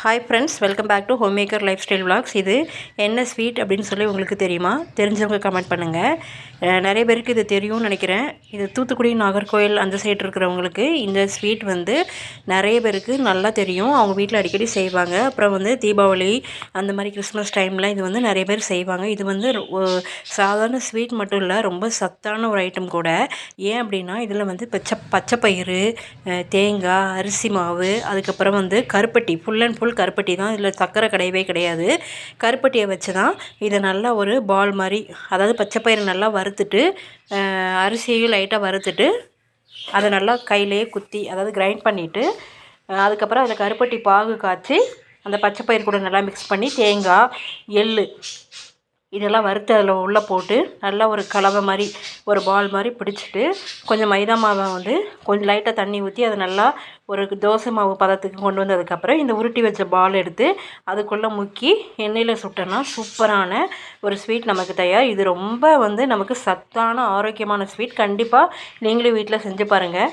Hi friends, welcome back to home maker lifestyle vlogs. இது என்ன sweet அப்படின்னு சொல்லி உங்களுக்கு தெரியுமா? தெரிஞ்சவங்க கமெண்ட் பண்ணுங்கள். நிறைய பேருக்கு இது தெரியும்னு நினைக்கிறேன். இது தூத்துக்குடி, நாகர்கோவில் அந்த சைடு இருக்கிறவங்களுக்கு இந்த ஸ்வீட் வந்து நிறைய பேருக்கு நல்லா தெரியும். அவங்க வீட்டில் அடிக்கடி செய்வாங்க. அப்புறம் வந்து தீபாவளி அந்த மாதிரி கிறிஸ்மஸ் டைமில் இது வந்து நிறைய பேர் செய்வாங்க. இது வந்து சாதாரண ஸ்வீட் மட்டும் இல்லை, ரொம்ப சத்தான ஒரு ஐட்டம் கூட. ஏன் அப்படின்னா இதில் வந்து பச்சைப்பயிறு, தேங்காய், அரிசி மாவு, அதுக்கப்புறம் வந்து கருப்பட்டி, ஃபுல் அண்ட் ஃபுல் கருப்பட்டி தான். இதில் சர்க்கரை கிடையவே கிடையாது. கருப்பட்டியை வச்சு தான் இதை நல்லா ஒரு பால் மாதிரி, அதாவது பச்சைப்பயிறு நல்லா வறுத்துட்டு, அரிசியையும் லைட்டாக வறுத்துட்டு அதை நல்லா கையிலேயே குத்தி, அதாவது கிரைண்ட் பண்ணிவிட்டு, அதுக்கப்புறம் அதில் கருப்பட்டி பாகு காய்ச்சி அந்த பச்சைப்பயிறு கூட நல்லா மிக்ஸ் பண்ணி தேங்காய், எள் இதெல்லாம் வறுத்து அதில் உள்ளே போட்டு நல்லா ஒரு கலவை மாதிரி, ஒரு பால் மாதிரி பிடிச்சிட்டு, கொஞ்சம் மைதா மாவை வந்து கொஞ்சம் லைட்டாக தண்ணி ஊற்றி அதை நல்லா ஒரு தோசை மாவு பதத்துக்கு கொண்டு வந்ததுக்கப்புறம் இந்த உருட்டி வச்ச பால் எடுத்து அதுக்குள்ளே முக்கி எண்ணெயில் சுட்டோன்னா சூப்பரான ஒரு ஸ்வீட் நமக்கு தயார். இது ரொம்ப வந்து நமக்கு சத்தான ஆரோக்கியமான ஸ்வீட். கண்டிப்பாக நீங்களும் வீட்டில் செஞ்சு பாருங்கள்.